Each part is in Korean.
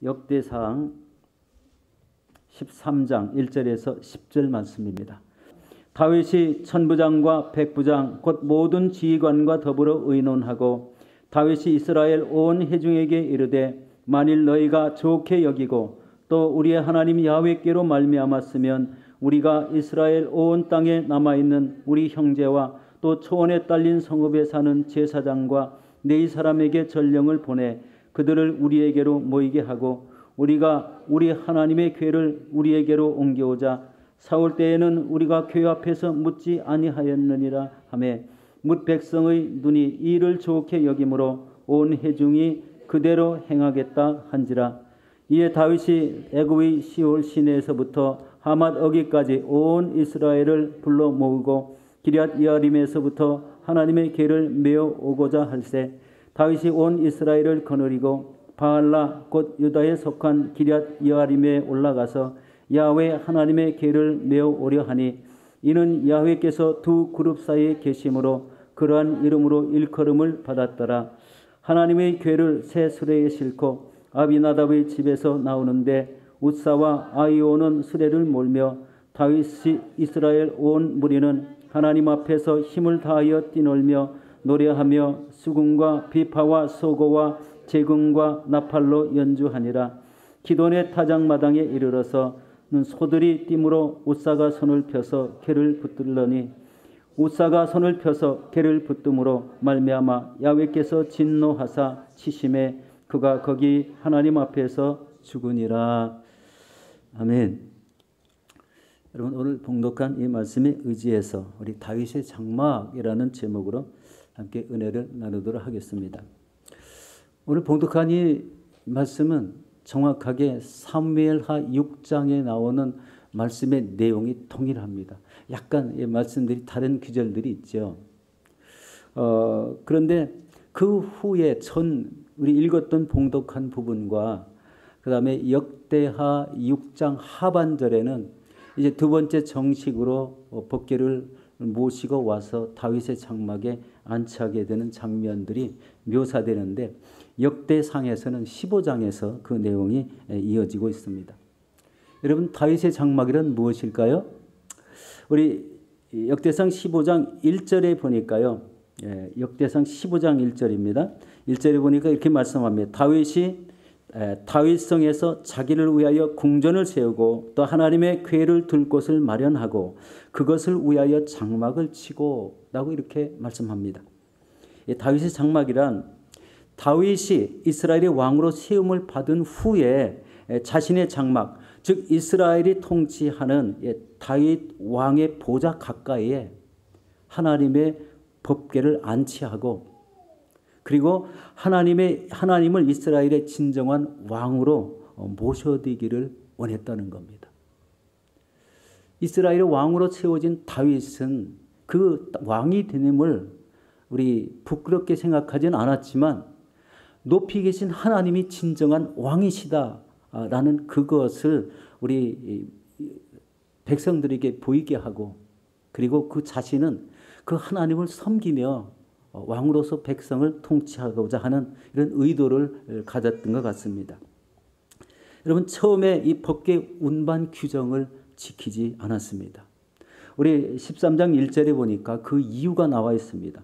역대상 13장 1절에서 10절 말씀입니다. 다윗이 천부장과 백부장 곧 모든 지휘관과 더불어 의논하고 다윗이 이스라엘 온 회중에게 이르되 만일 너희가 좋게 여기고 또 우리의 하나님 야훼께로 말미암았으면 우리가 이스라엘 온 땅에 남아있는 우리 형제와 또 초원에 딸린 성읍에 사는 제사장과 네 사람에게 전령을 보내 그들을 우리에게로 모이게 하고 우리가 우리 하나님의 궤를 우리에게로 옮겨오자. 사울 때에는 우리가 궤 앞에서 묻지 아니하였느니라 하매 뭇 백성의 눈이 이를 좋게 여김으로 온 회중이 그대로 행하겠다 한지라. 이에 다윗이 애굽의 시올 시내에서부터 하맛 어기까지 온 이스라엘을 불러 모으고 기럇 여아림에서부터 하나님의 궤를 메어 오고자 할세 다윗이 온 이스라엘을 거느리고 바알라 곧 유다에 속한 기럇 여아림에 올라가서 야훼 하나님의 궤를 메어 오려 하니 이는 야훼께서 두 그룹 사이에 계심으로 그러한 이름으로 일컬음을 받았더라. 하나님의 궤를 새 수레에 싣고 아비나답의 집에서 나오는데 웃사와 아이오는 수레를 몰며 다윗이 이스라엘 온 무리는 하나님 앞에서 힘을 다하여 뛰놀며 노래하며 수금과 비파와 소고와 제금과 나팔로 연주하니라. 기돈의 타작마당에 이르러서 소들이 띠므로 웃사가 손을 펴서 궤를 붙들더니 웃사가 손을 펴서 궤를 붙듦으로 말미암아 야훼께서 진노하사 치심에 그가 거기 하나님 앞에서 죽으니라. 아멘. 여러분, 오늘 봉독한 이 말씀에 의지해서 우리 다윗의 장막이라는 제목으로 함께 은혜를 나누도록 하겠습니다. 오늘 봉독한 이 말씀은 정확하게 사무엘하 6장에 나오는 말씀의 내용이 동일합니다. 약간 이 말씀들이 다른 구절들이 있죠. 그런데 그 후에 우리 읽었던 봉독한 부분과 그 다음에 역대하 6장 하반절에는 이제 두 번째 정식으로 법궤를 모시고 와서 다윗의 장막에 안치하게 되는 장면들이 묘사되는데 역대상에서는 15장에서 그 내용이 이어지고 있습니다. 여러분, 다윗의 장막이란 무엇일까요? 우리 역대상 15장 1절에 보니까요. 역대상 15장 1절입니다. 1절에 보니까 이렇게 말씀합니다. 다윗이 다윗성에서 자기를 위하여 궁전을 세우고 또 하나님의 궤를 둘 곳을 마련하고 그것을 위하여 장막을 치고 라고 이렇게 말씀합니다. 다윗의 장막이란 다윗이 이스라엘의 왕으로 세움을 받은 후에 자신의 장막, 즉 이스라엘이 통치하는 다윗 왕의 보좌 가까이에 하나님의 법궤를 안치하고 그리고 하나님을 이스라엘의 진정한 왕으로 모셔드리기를 원했다는 겁니다. 이스라엘의 왕으로 세워진 다윗은 그 왕이 되님을 우리 부끄럽게 생각하지는 않았지만 높이 계신 하나님이 진정한 왕이시다라는 그것을 우리 백성들에게 보이게 하고 그리고 그 자신은 그 하나님을 섬기며 왕으로서 백성을 통치하고자 하는 이런 의도를 가졌던 것 같습니다. 여러분, 처음에 이 법궤 운반 규정을 지키지 않았습니다. 우리 13장 1절에 보니까 그 이유가 나와 있습니다.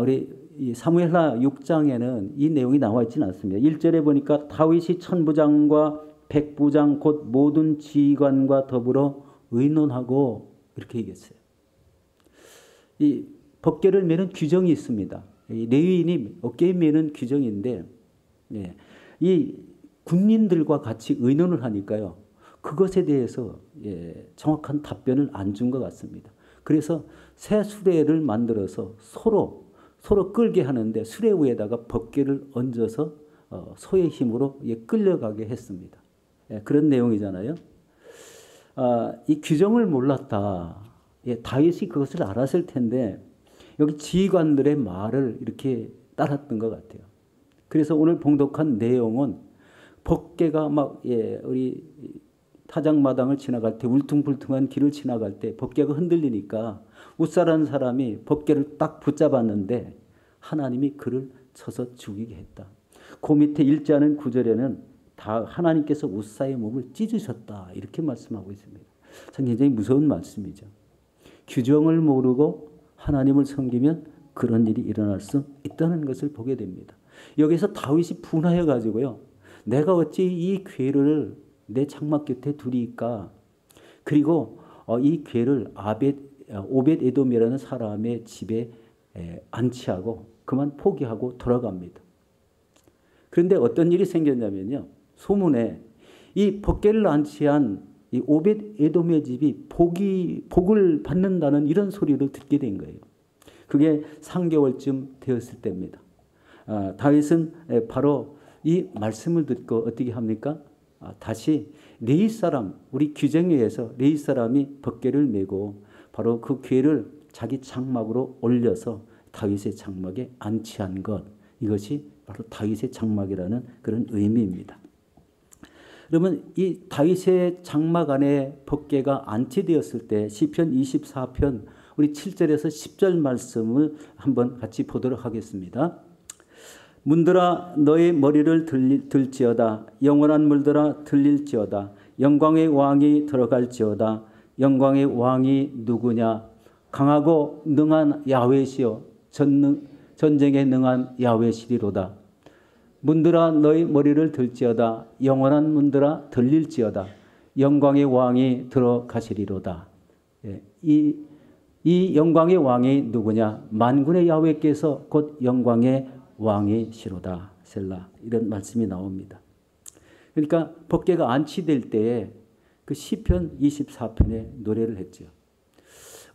우리 사무엘하 6장에는 이 내용이 나와 있지는 않습니다. 1절에 보니까 다윗이 천부장과 백부장 곧 모든 지휘관과 더불어 의논하고 이렇게 얘기했어요. 이 법궤를 매는 규정이 있습니다. 레위인이 어깨에 매는 규정인데 이 군민들과 같이 의논을 하니까요. 그것에 대해서 정확한 답변을 안 준 것 같습니다. 그래서 새 수레를 만들어서 서로 끌게 하는데 수레 위에다가 법궤를 얹어서 소의 힘으로 끌려가게 했습니다. 그런 내용이잖아요. 이 규정을 몰랐다. 다윗이 그것을 알았을 텐데 여기 지휘관들의 말을 이렇게 따랐던 것 같아요. 그래서 오늘 봉독한 내용은 법궤가 막 우리 타작마당을 지나갈 때 울퉁불퉁한 길을 지나갈 때 법궤가 흔들리니까 웃사라는 사람이 법궤를 딱 붙잡았는데 하나님이 그를 쳐서 죽이게 했다. 그 밑에 읽지 않은 구절에는 다 하나님께서 우사의 몸을 찢으셨다 이렇게 말씀하고 있습니다. 참 굉장히 무서운 말씀이죠. 규정을 모르고 하나님을 섬기면 그런 일이 일어날 수 있다는 것을 보게 됩니다. 여기서 다윗이 분하해 가지고요. 내가 어찌 이 괴를 내 장막 곁에 두리까. 그리고 이 괴를 오벳 에돔이라는 사람의 집에 안치하고 그만 포기하고 돌아갑니다. 그런데 어떤 일이 생겼냐면요. 소문에 이 법궤를 안치한 이 오벳 에돔의 집이 복을 받는다는 이런 소리를 듣게 된 거예요. 그게 3개월쯤 되었을 때입니다. 다윗은 바로 이 말씀을 듣고 어떻게 합니까? 다시 레위 사람, 우리 규정에 의해서 레위 사람이 법궤를 메고 바로 그 궤를 자기 장막으로 올려서 다윗의 장막에 안치한 것, 이것이 바로 다윗의 장막이라는 그런 의미입니다. 그러면 이 다윗의 장막 안에 법궤가 안치되었을 때 시편 24편 우리 7절에서 10절 말씀을 한번 같이 보도록 하겠습니다. 문들아 너의 머리를 들지어다. 영원한 물들아 들릴지어다. 영광의 왕이 들어갈지어다. 영광의 왕이 누구냐? 강하고 능한 야훼시요 전쟁에 능한 야훼시리로다. 문들아 너의 머리를 들지어다. 영원한 문들아 들릴지어다. 영광의 왕이 들어가시리로다. 이 영광의 왕이 누구냐? 만군의 야훼께서 곧 영광의 왕이시로다. 셀라. 이런 말씀이 나옵니다. 그러니까 법궤가 안치될 때에 그 시편 24편에 노래를 했죠.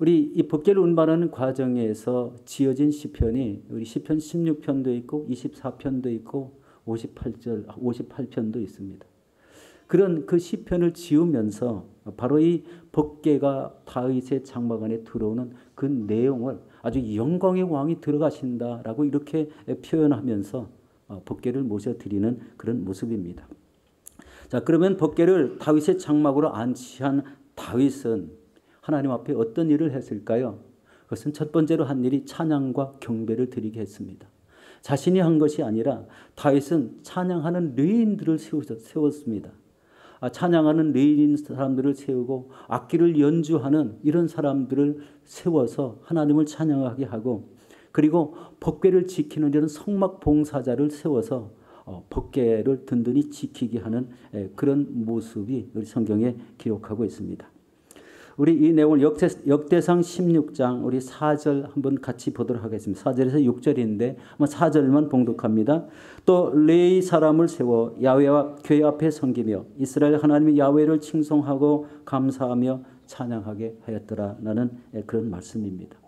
우리 이 법궤를 운반하는 과정에서 지어진 시편이 우리 시편 16편도 있고 24편도 있고 58편도 있습니다. 그런 그 시편을 지으면서 바로 이 법궤가 다윗의 장막 안에 들어오는 그 내용을 아주 영광의 왕이 들어가신다라고 이렇게 표현하면서 법궤를 모셔드리는 그런 모습입니다. 자, 그러면 법궤를 다윗의 장막으로 안치한 다윗은 하나님 앞에 어떤 일을 했을까요? 그것은 첫 번째로 한 일이 찬양과 경배를 드리게 했습니다. 자신이 한 것이 아니라 다윗은 찬양하는 레위인들을 세웠습니다. 찬양하는 레위인 사람들을 세우고 악기를 연주하는 이런 사람들을 세워서 하나님을 찬양하게 하고, 그리고 법궤를 지키는 이런 성막 봉사자를 세워서 법궤를 든든히 지키게 하는 그런 모습이 우리 성경에 기록하고 있습니다. 우리 이 내용을 역대상 16장 우리 4절 한번 같이 보도록 하겠습니다. 4절에서 6절인데 4절만 봉독합니다. 또 레위 사람을 세워 야훼와 궤 앞에 섬기며 이스라엘 하나님의 야훼를 칭송하고 감사하며 찬양하게 하였더라. 라는 그런 말씀입니다.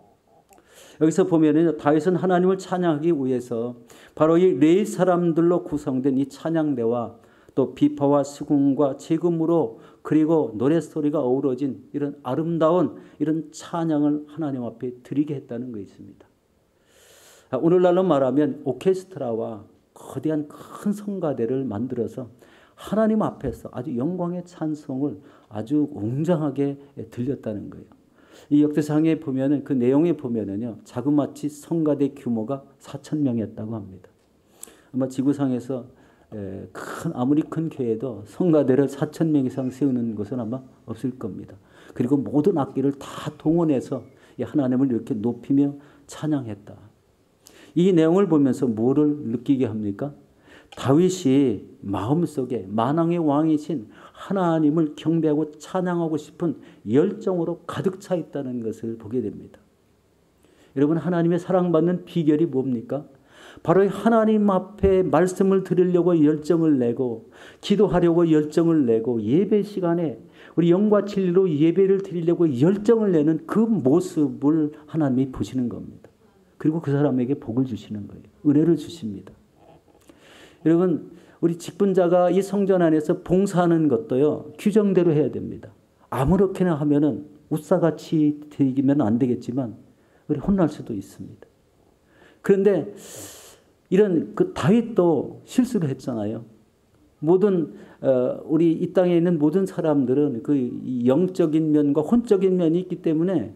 여기서 보면은 다윗은 하나님을 찬양하기 위해서 바로 이 레위 사람들로 구성된 이 찬양대와 또 비파와 수금과 재금으로 그리고 노랫소리가 어우러진 이런 아름다운 이런 찬양을 하나님 앞에 드리게 했다는 것입니다. 오늘날로 말하면 오케스트라와 거대한 큰 성가대를 만들어서 하나님 앞에서 아주 영광의 찬송을 아주 웅장하게 들렸다는 거예요. 이 역대상에 보면은 그 내용에 보면은요, 자그마치 성가대 규모가 4,000명이었다고 합니다. 아마 지구상에서 아무리 큰 교회도 성가대를 4,000명 이상 세우는 것은 아마 없을 겁니다. 그리고 모든 악기를 다 동원해서 하나님을 이렇게 높이며 찬양했다. 이 내용을 보면서 뭐를 느끼게 합니까? 다윗이 마음속에 만왕의 왕이신 하나님을 경배하고 찬양하고 싶은 열정으로 가득 차 있다는 것을 보게 됩니다. 여러분, 하나님의 사랑받는 비결이 뭡니까? 바로 하나님 앞에 말씀을 드리려고 열정을 내고 기도하려고 열정을 내고 예배 시간에 우리 영과 진리로 예배를 드리려고 열정을 내는 그 모습을 하나님이 보시는 겁니다. 그리고 그 사람에게 복을 주시는 거예요. 은혜를 주십니다. 여러분, 우리 직분자가 이 성전 안에서 봉사하는 것도요, 규정대로 해야 됩니다. 아무렇게나 하면은 웃사같이 되기면 안 되겠지만 우리 혼날 수도 있습니다. 그런데 이런 그 다윗도 실수를 했잖아요. 모든 우리 이 땅에 있는 모든 사람들은 그 영적인 면과 혼적인 면이 있기 때문에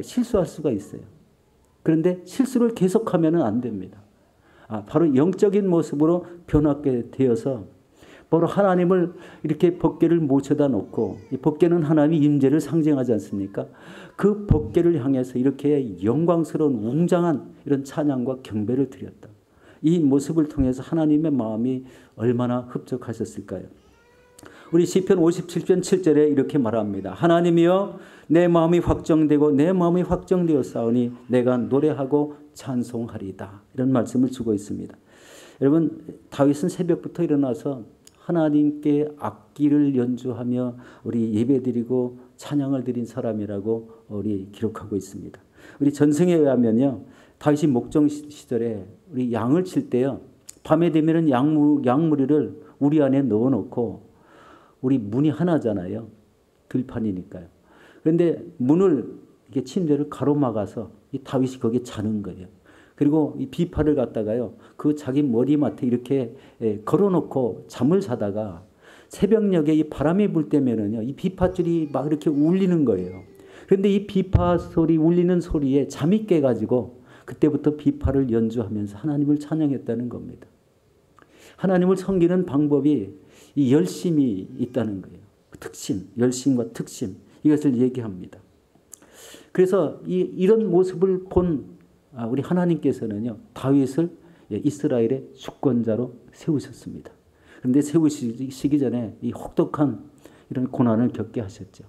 실수할 수가 있어요. 그런데 실수를 계속하면은 안 됩니다. 바로 영적인 모습으로 변하게 되어서 바로 하나님을 이렇게 법궤를 모셔다 놓고, 이 법궤는 하나님의 임재를 상징하지 않습니까? 그 법궤를 향해서 이렇게 영광스러운 웅장한 이런 찬양과 경배를 드렸다. 이 모습을 통해서 하나님의 마음이 얼마나 흡족하셨을까요? 우리 시편 57편 7절에 이렇게 말합니다. 하나님이여 내 마음이 확정되고 내 마음이 확정되었사오니 내가 노래하고 찬송하리다. 이런 말씀을 주고 있습니다. 여러분, 다윗은 새벽부터 일어나서 하나님께 악기를 연주하며 우리 예배드리고 찬양을 드린 사람이라고 우리 기록하고 있습니다. 우리 전승에 의하면요, 다윗이 목정 시절에 우리 양을 칠 때요, 밤에 되면은 양무리를 우리 안에 넣어놓고, 우리 문이 하나잖아요. 들판이니까요. 그런데 문을 이렇게 침대를 가로막아서 이 다윗이 거기에 자는 거예요. 그리고 이 비파를 갖다가요, 그 자기 머리맡에 이렇게 걸어놓고 잠을 자다가 새벽녘에 이 바람이 불 때면은요, 이 비파줄이 막 이렇게 울리는 거예요. 그런데 이 비파 소리, 울리는 소리에 잠이 깨가지고 그때부터 비파를 연주하면서 하나님을 찬양했다는 겁니다. 하나님을 섬기는 방법이 이 열심이 있다는 거예요. 특심, 열심과 특심, 이것을 얘기합니다. 그래서 이런 모습을 본 우리 하나님께서는요, 다윗을 이스라엘의 주권자로 세우셨습니다. 그런데 세우시기 전에 이 혹독한 이런 고난을 겪게 하셨죠.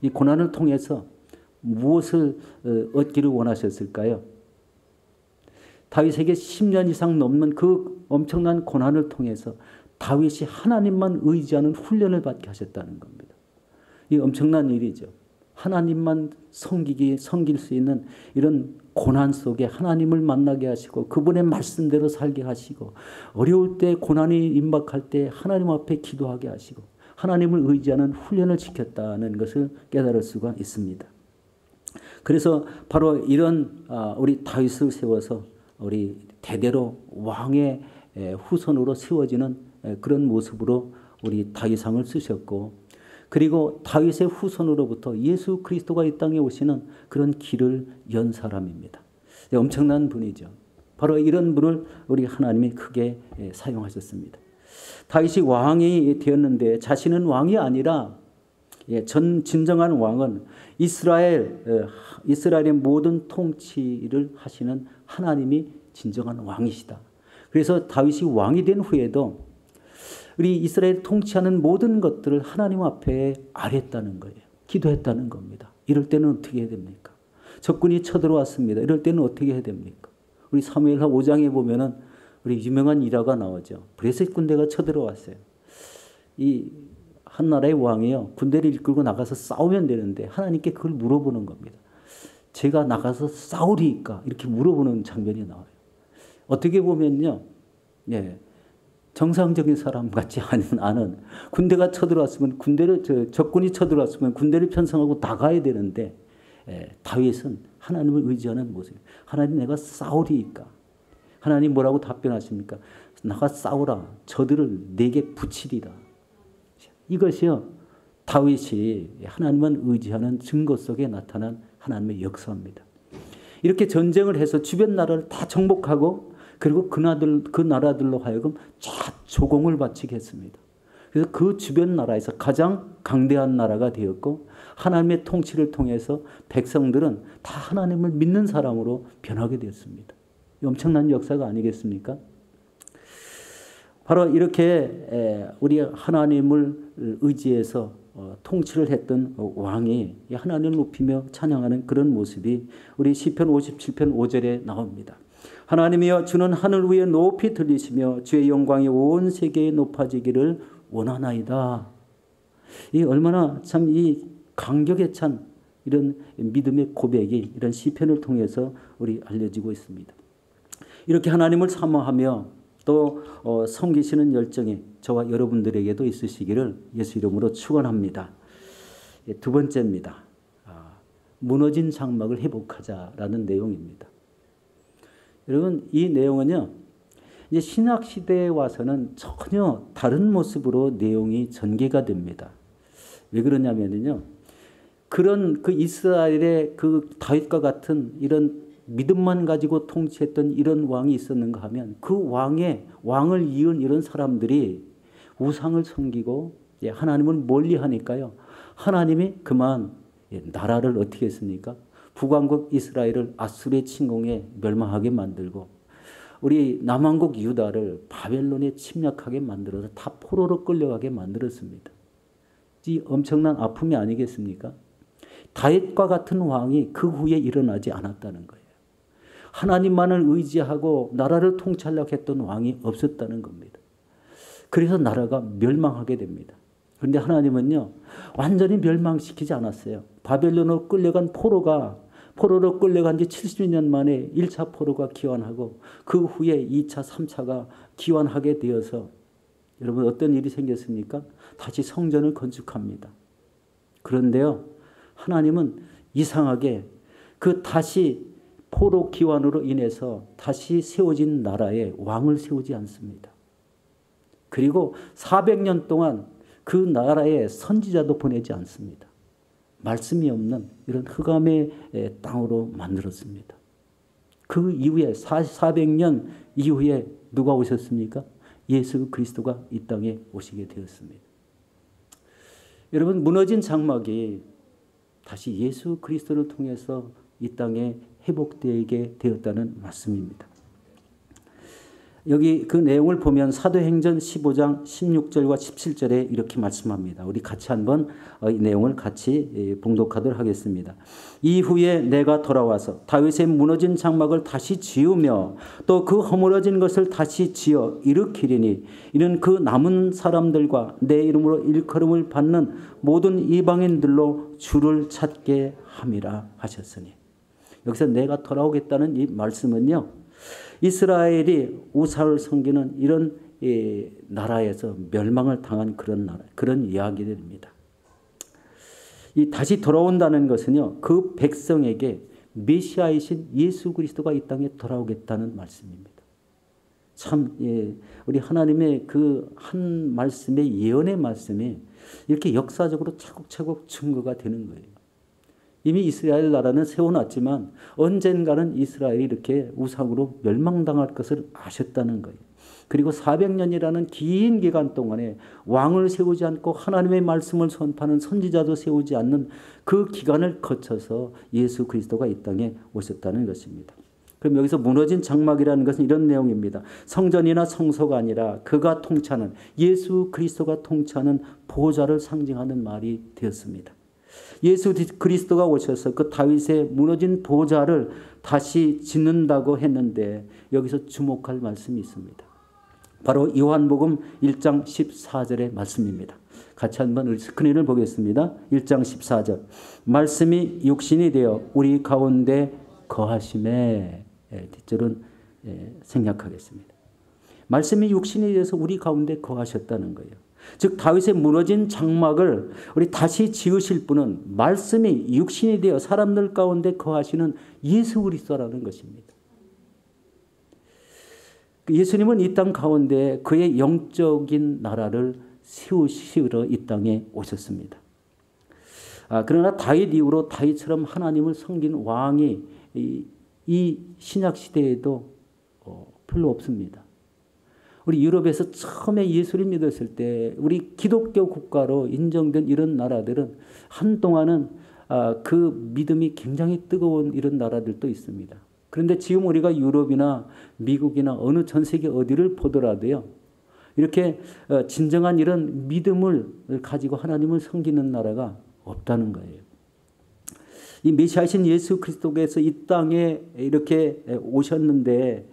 이 고난을 통해서 무엇을 얻기를 원하셨을까요? 다윗에게 10년 이상 넘는 그 엄청난 고난을 통해서 다윗이 하나님만 의지하는 훈련을 받게 하셨다는 겁니다. 이 엄청난 일이죠. 하나님만 섬길 수 있는 이런 고난 속에 하나님을 만나게 하시고 그분의 말씀대로 살게 하시고 어려울 때, 고난이 임박할 때 하나님 앞에 기도하게 하시고 하나님을 의지하는 훈련을 시켰다는 것을 깨달을 수가 있습니다. 그래서 바로 이런 우리 다윗을 세워서 우리 대대로 왕의 후손으로 세워지는 그런 모습으로 우리 다윗상을 쓰셨고, 그리고 다윗의 후손으로부터 예수 그리스도가 이 땅에 오시는 그런 길을 연 사람입니다. 엄청난 분이죠. 바로 이런 분을 우리 하나님이 크게 사용하셨습니다. 다윗이 왕이 되었는데 자신은 왕이 아니라 진정한 왕은 이스라엘의 모든 통치를 하시는 하나님이 진정한 왕이시다. 그래서 다윗이 왕이 된 후에도 우리 이스라엘 통치하는 모든 것들을 하나님 앞에 아뢰었다는 거예요. 기도했다는 겁니다. 이럴 때는 어떻게 해야 됩니까? 적군이 쳐들어왔습니다. 이럴 때는 어떻게 해야 됩니까? 우리 사무엘하 5장에 보면은 우리 유명한 일화가 나오죠. 브레셋 군대가 쳐들어왔어요. 이 한 나라의 왕이요, 군대를 이끌고 나가서 싸우면 되는데 하나님께 그걸 물어보는 겁니다. 제가 나가서 싸우리까? 이렇게 물어보는 장면이 나와요. 어떻게 보면요, 정상적인 사람 같지 않은 군대가 쳐들어왔으면 적군이 쳐들어왔으면 군대를 편성하고 나가야 되는데 다윗은 하나님을 의지하는 모습. 하나님, 내가 싸우리까? 하나님 뭐라고 답변하십니까? 나가 싸우라. 저들을 내게 붙이리라. 이것이요, 다윗이 하나님만 의지하는 증거 속에 나타난 하나님의 역사입니다. 이렇게 전쟁을 해서 주변 나라를 다 정복하고 그리고 그 나라들로 하여금 조공을 바치게 했습니다. 그래서 그 주변 나라에서 가장 강대한 나라가 되었고 하나님의 통치를 통해서 백성들은 다 하나님을 믿는 사람으로 변하게 되었습니다. 엄청난 역사가 아니겠습니까? 바로 이렇게 우리 하나님을 의지해서 통치를 했던 왕이 하나님을 높이며 찬양하는 그런 모습이 우리 시편 57편 5절에 나옵니다. 하나님이여, 주는 하늘 위에 높이 들리시며 주의 영광이 온 세계에 높아지기를 원하나이다. 이 얼마나 참 이 감격에 찬 이런 믿음의 고백이 이런 시편을 통해서 우리 알려지고 있습니다. 이렇게 하나님을 사모하며 또 섬기시는 열정이 저와 여러분들에게도 있으시기를 예수 이름으로 축원합니다. 두 번째입니다. 무너진 장막을 회복하자라는 내용입니다. 여러분, 이 내용은요, 이제 신약 시대에 와서는 전혀 다른 모습으로 내용이 전개가 됩니다. 왜 그러냐면요, 그런 그 이스라엘의 그 다윗과 같은 이런 믿음만 가지고 통치했던 이런 왕이 있었는가 하면 그 왕을 이은 이런 사람들이 우상을 섬기고 하나님을 멀리하니까요. 하나님이 그만 나라를 어떻게 했습니까? 북왕국 이스라엘을 아수르의 침공에 멸망하게 만들고 우리 남왕국 유다를 바벨론에 침략하게 만들어서 다 포로로 끌려가게 만들었습니다. 이 엄청난 아픔이 아니겠습니까? 다윗과 같은 왕이 그 후에 일어나지 않았다는 거예요. 하나님만을 의지하고 나라를 통찰하려고 했던 왕이 없었다는 겁니다. 그래서 나라가 멸망하게 됩니다. 그런데 하나님은요, 완전히 멸망시키지 않았어요. 바벨론으로 끌려간 포로로 끌려간 지 70년 만에 1차 포로가 기환하고 그 후에 2차, 3차가 기환하게 되어서 여러분 어떤 일이 생겼습니까? 다시 성전을 건축합니다. 그런데요, 하나님은 이상하게 그 다시 포로 기환으로 인해서 다시 세워진 나라에 왕을 세우지 않습니다. 그리고 400년 동안 그 나라에 선지자도 보내지 않습니다. 말씀이 없는 이런 흑암의 땅으로 만들었습니다. 그 이후에 400년 이후에 누가 오셨습니까? 예수 그리스도가 이 땅에 오시게 되었습니다. 여러분 무너진 장막이 다시 예수 그리스도를 통해서 이 땅에 회복되게 되었다는 말씀입니다. 여기 그 내용을 보면 사도행전 15장 16절과 17절에 이렇게 말씀합니다. 우리 같이 한번 이 내용을 같이 봉독하도록 하겠습니다. 이후에 내가 돌아와서 다윗의 무너진 장막을 다시 지으며 또 그 허물어진 것을 다시 지어 일으키리니 이는 그 남은 사람들과 내 이름으로 일컬음을 받는 모든 이방인들로 주를 찾게 함이라 하셨으니. 여기서 내가 돌아오겠다는 이 말씀은요, 이스라엘이 우상을 섬기는 이런 나라에서 멸망을 당한 그런 나라, 그런 이야기들입니다. 이 다시 돌아온다는 것은요, 그 백성에게 메시아이신 예수 그리스도가 이 땅에 돌아오겠다는 말씀입니다. 참, 우리 하나님의 그 한 말씀의 예언의 말씀이 이렇게 역사적으로 차곡차곡 증거가 되는 거예요. 이미 이스라엘 나라는 세워놨지만 언젠가는 이스라엘이 이렇게 우상으로 멸망당할 것을 아셨다는 거예요. 그리고 400년이라는 긴 기간 동안에 왕을 세우지 않고 하나님의 말씀을 선포하는 선지자도 세우지 않는 그 기간을 거쳐서 예수 그리스도가 이 땅에 오셨다는 것입니다. 그럼 여기서 무너진 장막이라는 것은 이런 내용입니다. 성전이나 성소가 아니라 그가 통치하는 예수 그리스도가 통치하는 보좌를 상징하는 말이 되었습니다. 예수 그리스도가 오셔서 그 다윗의 무너진 보좌를 다시 짓는다고 했는데 여기서 주목할 말씀이 있습니다. 바로 요한복음 1장 14절의 말씀입니다. 같이 한번 스크린을 보겠습니다. 1장 14절. 말씀이 육신이 되어 우리 가운데 거하심에, 뒷절은 생략하겠습니다. 말씀이 육신이 되어서 우리 가운데 거하셨다는 거예요. 즉 다윗의 무너진 장막을 우리 다시 지으실 분은 말씀이 육신이 되어 사람들 가운데 거하시는 예수 그리스도라는 것입니다. 예수님은 이 땅 가운데 그의 영적인 나라를 세우시러 이 땅에 오셨습니다. 그러나 다윗 이후로 다윗처럼 하나님을 섬긴 왕이 이 신약 시대에도 별로 없습니다. 우리 유럽에서 처음에 예수를 믿었을 때 우리 기독교 국가로 인정된 이런 나라들은 한동안은 그 믿음이 굉장히 뜨거운 이런 나라들도 있습니다. 그런데 지금 우리가 유럽이나 미국이나 어느 전 세계 어디를 보더라도요, 이렇게 진정한 이런 믿음을 가지고 하나님을 섬기는 나라가 없다는 거예요. 이 메시아이신 예수 그리스도께서 이 땅에 이렇게 오셨는데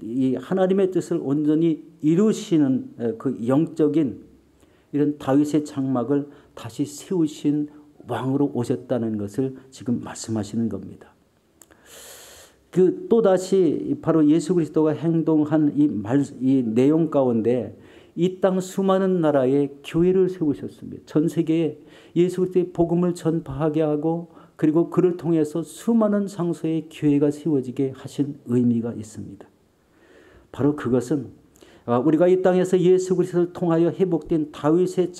이 하나님의 뜻을 온전히 이루시는 그 영적인 이런 다윗의 장막을 다시 세우신 왕으로 오셨다는 것을 지금 말씀하시는 겁니다. 그 또다시 바로 예수 그리스도가 행동한 이 내용 가운데 이 땅 수많은 나라에 교회를 세우셨습니다. 전 세계에 예수 그리스도의 복음을 전파하게 하고 그리고 그를 통해서 수많은 장소에 교회가 세워지게 하신 의미가 있습니다. 바로 그것은 우리가 이 땅에서 예수 그리스도를 통하여 회복된 다윗의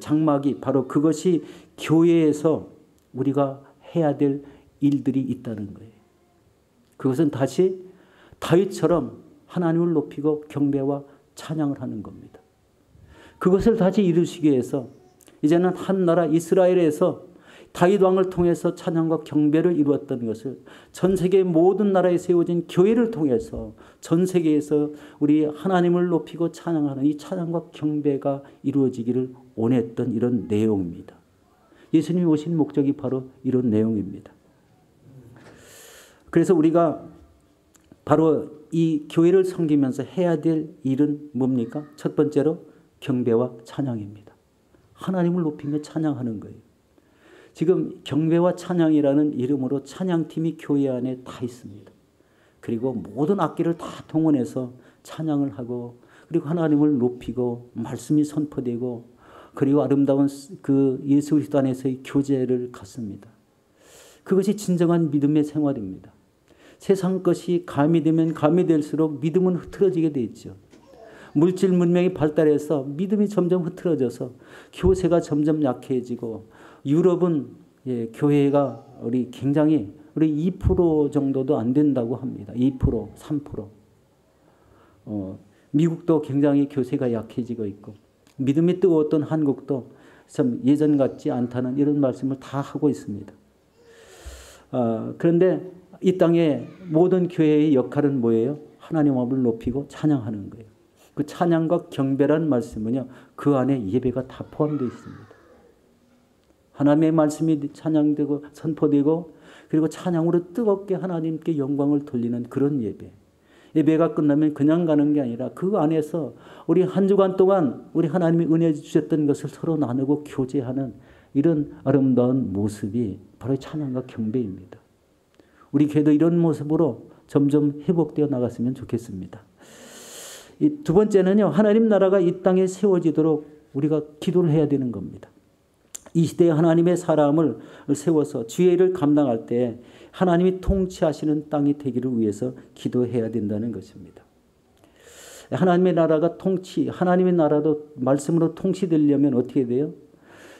장막이 바로 그것이 교회에서 우리가 해야 될 일들이 있다는 거예요. 그것은 다시 다윗처럼 하나님을 높이고 경배와 찬양을 하는 겁니다. 그것을 다시 이루시기 위해서 이제는 한 나라 이스라엘에서 다윗 왕을 통해서 찬양과 경배를 이루었던 것을 전 세계 모든 나라에 세워진 교회를 통해서 전 세계에서 우리 하나님을 높이고 찬양하는 이 찬양과 경배가 이루어지기를 원했던 이런 내용입니다. 예수님이 오신 목적이 바로 이런 내용입니다. 그래서 우리가 바로 이 교회를 섬기면서 해야 될 일은 뭡니까? 첫 번째로 경배와 찬양입니다. 하나님을 높이며 찬양하는 거예요. 지금 경배와 찬양이라는 이름으로 찬양팀이 교회 안에 다 있습니다. 그리고 모든 악기를 다 동원해서 찬양을 하고 그리고 하나님을 높이고 말씀이 선포되고 그리고 아름다운 그 예수 그리스도 안에서의 교제를 갖습니다. 그것이 진정한 믿음의 생활입니다. 세상 것이 가미되면 가미될수록 믿음은 흐트러지게 돼 있죠. 물질 문명이 발달해서 믿음이 점점 흐트러져서 교세가 점점 약해지고 유럽은 교회가 우리 굉장히 우리 2% 정도도 안 된다고 합니다. 2%, 3%. 미국도 굉장히 교세가 약해지고 있고 믿음이 뜨거웠던 한국도 참 예전 같지 않다는 이런 말씀을 다 하고 있습니다. 그런데 이 땅의 모든 교회의 역할은 뭐예요? 하나님을 높이고 찬양하는 거예요. 그 찬양과 경배란 말씀은요, 그 안에 예배가 다 포함되어 있습니다. 하나님의 말씀이 찬양되고 선포되고 그리고 찬양으로 뜨겁게 하나님께 영광을 돌리는 그런 예배. 예배가 끝나면 그냥 가는 게 아니라 그 안에서 우리 한 주간 동안 우리 하나님이 은혜 주셨던 것을 서로 나누고 교제하는 이런 아름다운 모습이 바로 찬양과 경배입니다. 우리 교회도 이런 모습으로 점점 회복되어 나갔으면 좋겠습니다. 이 두 번째는요, 하나님 나라가 이 땅에 세워지도록 우리가 기도를 해야 되는 겁니다. 이 시대에 하나님의 사람을 세워서 주의를 감당할 때 하나님이 통치하시는 땅이 되기를 위해서 기도해야 된다는 것입니다. 하나님의 나라가 하나님의 나라도 말씀으로 통치되려면 어떻게 돼요?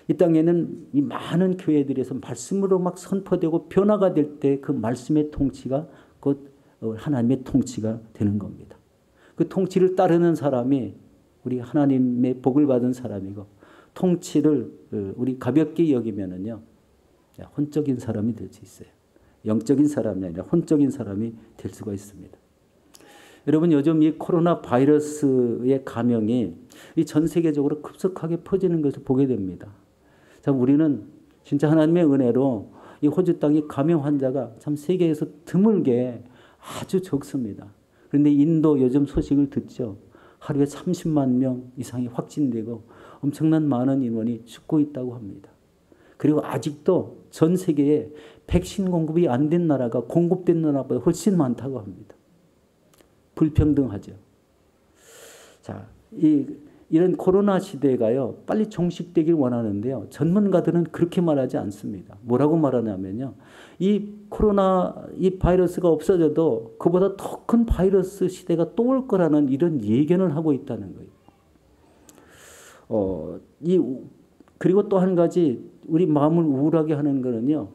이 땅에는 이 많은 교회들에서 말씀으로 막 선포되고 변화가 될 때 그 말씀의 통치가 곧 하나님의 통치가 되는 겁니다. 그 통치를 따르는 사람이 우리 하나님의 복을 받은 사람이고 통치를 우리 가볍게 여기면은요, 혼적인 사람이 될 수 있어요. 영적인 사람이 아니라 혼적인 사람이 될 수가 있습니다. 여러분, 요즘 이 코로나 바이러스의 감염이 전 세계적으로 급속하게 퍼지는 것을 보게 됩니다. 참 우리는 진짜 하나님의 은혜로 이 호주 땅의 감염 환자가 참 세계에서 드물게 아주 적습니다. 그런데 인도 요즘 소식을 듣죠. 하루에 30만 명 이상이 확진되고 엄청난 많은 인원이 죽고 있다고 합니다. 그리고 아직도 전 세계에 백신 공급이 안 된 나라가 공급된 나라보다 훨씬 많다고 합니다. 불평등하죠. 자, 이런 코로나 시대가요, 빨리 종식되길 원하는데요. 전문가들은 그렇게 말하지 않습니다. 뭐라고 말하냐면요, 이 바이러스가 없어져도 그보다 더 큰 바이러스 시대가 또 올 거라는 이런 예견을 하고 있다는 거예요. 그리고 또 한 가지 우리 마음을 우울하게 하는 거는요,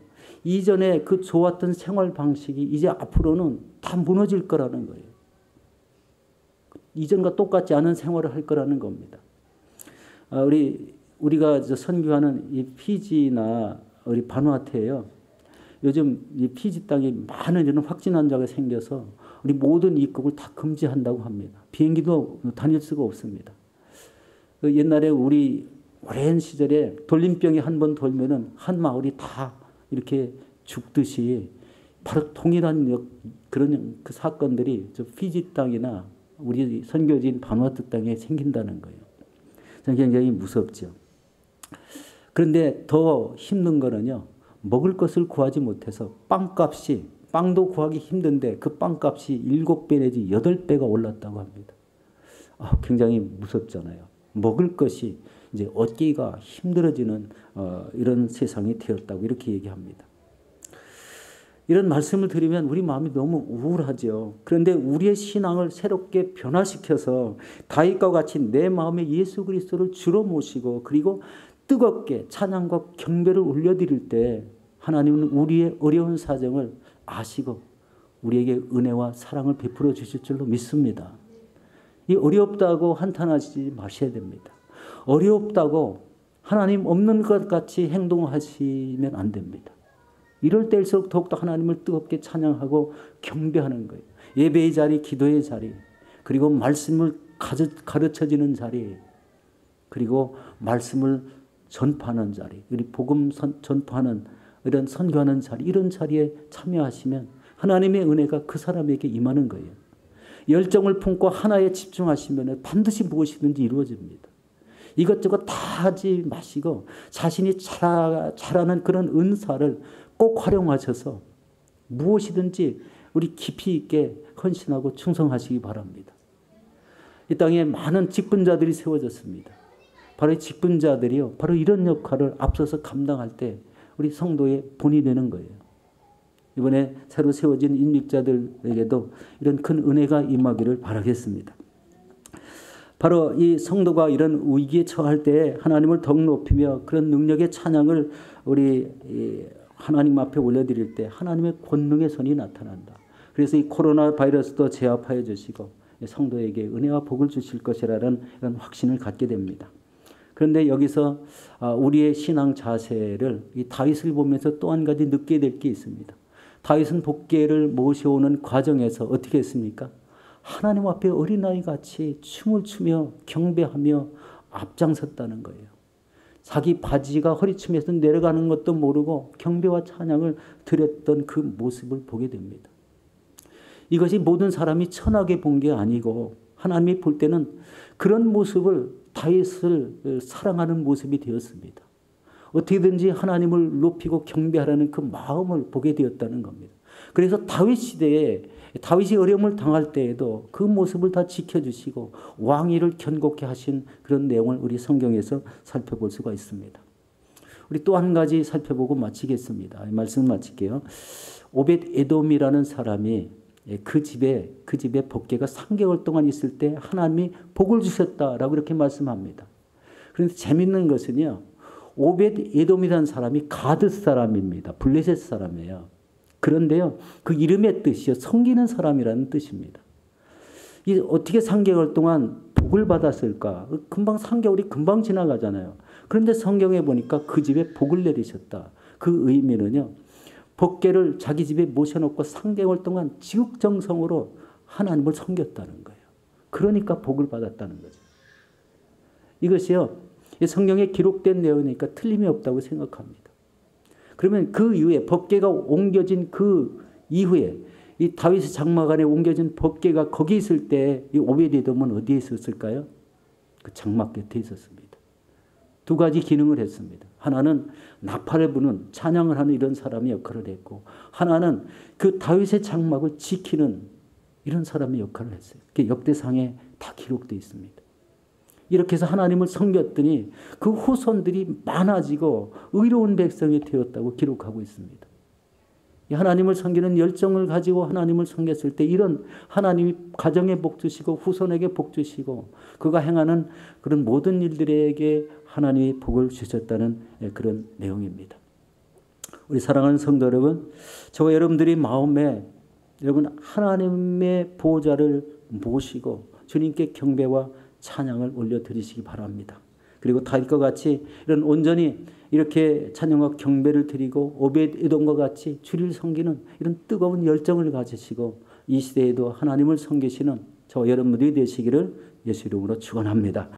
이전에 그 좋았던 생활 방식이 이제 앞으로는 다 무너질 거라는 거예요. 이전과 똑같지 않은 생활을 할 거라는 겁니다. 우리가 선교하는 이 피지나 우리 바누아투에요, 요즘 이 피지 땅에 많은 이런 확진 환자가 생겨서 우리 모든 입국을 다 금지한다고 합니다. 비행기도 다닐 수가 없습니다. 옛날에 우리 오랜 시절에 돌림병이 한 번 돌면은 한 마을이 다 이렇게 죽듯이 바로 동일한 그런 그 사건들이 저 피지 땅이나 우리 선교지인 바누아투 땅에 생긴다는 거예요. 저는 굉장히 무섭죠. 그런데 더 힘든 거는요, 먹을 것을 구하지 못해서 빵도 구하기 힘든데 그 빵값이 7배 내지 8배가 올랐다고 합니다. 굉장히 무섭잖아요. 먹을 것이 이제 얻기가 힘들어지는 이런 세상이 되었다고 이렇게 얘기합니다. 이런 말씀을 드리면 우리 마음이 너무 우울하죠. 그런데 우리의 신앙을 새롭게 변화시켜서 다윗과 같이 내 마음에 예수 그리스도를 주로 모시고 그리고 뜨겁게 찬양과 경배를 올려드릴 때 하나님은 우리의 어려운 사정을 아시고 우리에게 은혜와 사랑을 베풀어 주실 줄로 믿습니다. 이 어렵다고 한탄하지 마셔야 됩니다. 어렵다고 하나님 없는 것 같이 행동하시면 안 됩니다. 이럴 때일수록 더욱더 하나님을 뜨겁게 찬양하고 경배하는 거예요. 예배의 자리, 기도의 자리, 그리고 말씀을 가르쳐지는 자리, 그리고 말씀을 전파하는 자리, 그리고 복음 전파하는 이런 선교하는 자리, 이런 자리에 참여하시면 하나님의 은혜가 그 사람에게 임하는 거예요. 열정을 품고 하나에 집중하시면 반드시 무엇이든지 이루어집니다. 이것저것 다 하지 마시고 자신이 잘하는 그런 은사를 꼭 활용하셔서 무엇이든지 우리 깊이 있게 헌신하고 충성하시기 바랍니다. 이 땅에 많은 직분자들이 세워졌습니다. 바로 이 직분자들이요, 바로 이런 역할을 앞서서 감당할 때 우리 성도의 본이 되는 거예요. 이번에 새로 세워진 인직자들에게도 이런 큰 은혜가 임하기를 바라겠습니다. 바로 이 성도가 이런 위기에 처할 때 하나님을 더욱 높이며 그런 능력의 찬양을 우리 하나님 앞에 올려드릴 때 하나님의 권능의 손이 나타난다. 그래서 이 코로나 바이러스도 제압하여 주시고 성도에게 은혜와 복을 주실 것이라는 이런 확신을 갖게 됩니다. 그런데 여기서 우리의 신앙 자세를 이 다윗을 보면서 또 한 가지 느끼게 될 게 있습니다. 다윗은 복계를 모셔오는 과정에서 어떻게 했습니까? 하나님 앞에 어린아이같이 춤을 추며 경배하며 앞장섰다는 거예요. 자기 바지가 허리춤에서 내려가는 것도 모르고 경배와 찬양을 드렸던 그 모습을 보게 됩니다. 이것이 모든 사람이 천하게 본 게 아니고 하나님이 볼 때는 그런 모습을 다윗을 사랑하는 모습이 되었습니다. 어떻게든지 하나님을 높이고 경배하라는 그 마음을 보게 되었다는 겁니다. 그래서 다윗 시대에 다윗이 어려움을 당할 때에도 그 모습을 다 지켜주시고 왕위를 견고케 하신 그런 내용을 우리 성경에서 살펴볼 수가 있습니다. 우리 또 한 가지 살펴보고 마치겠습니다. 말씀을 마칠게요. 오벳 에돔이라는 사람이 그 집에 복계가 3개월 동안 있을 때 하나님이 복을 주셨다라고 이렇게 말씀합니다. 그런데 재밌는 것은요, 오벳 에돔이라는 사람이 가드 사람입니다. 블레셋 사람이에요. 그런데요, 그 이름의 뜻이요, 섬기는 사람이라는 뜻입니다. 이 어떻게 3개월 동안 복을 받았을까? 금방 3개월이 금방 지나가잖아요. 그런데 성경에 보니까 그 집에 복을 내리셨다. 그 의미는요, 복계를 자기 집에 모셔놓고 3개월 동안 지극정성으로 하나님을 섬겼다는 거예요. 그러니까 복을 받았다는 거죠. 이것이요, 성경에 기록된 내용이니까 틀림이 없다고 생각합니다. 그러면 그 이후에 법궤가 옮겨진 그 이후에 이 다윗의 장막 안에 옮겨진 법궤가 거기 있을 때 이 오벳에돔은 어디에 있었을까요? 그 장막 곁에 있었습니다. 두 가지 기능을 했습니다. 하나는 나팔을 부는 찬양을 하는 이런 사람의 역할을 했고, 하나는 그 다윗의 장막을 지키는 이런 사람의 역할을 했어요. 그게 역대상에 다 기록되어 있습니다. 이렇게 해서 하나님을 섬겼더니 그 후손들이 많아지고 의로운 백성이 되었다고 기록하고 있습니다. 하나님을 섬기는 열정을 가지고 하나님을 섬겼을 때 이런 하나님이 가정에 복 주시고 후손에게 복 주시고 그가 행하는 그런 모든 일들에게 하나님이 복을 주셨다는 그런 내용입니다. 우리 사랑하는 성도 여러분, 저와 여러분들이 마음에 여러분 하나님의 보호자를 모시고 주님께 경배와 찬양을 올려드리시기 바랍니다. 그리고 다윗과 같이 이런 온전히 이렇게 찬양과 경배를 드리고 오벳 에돔과 같이 주를 섬기는 이런 뜨거운 열정을 가지시고 이 시대에도 하나님을 섬기시는 저와 여러분들이 되시기를 예수 이름으로 축원합니다.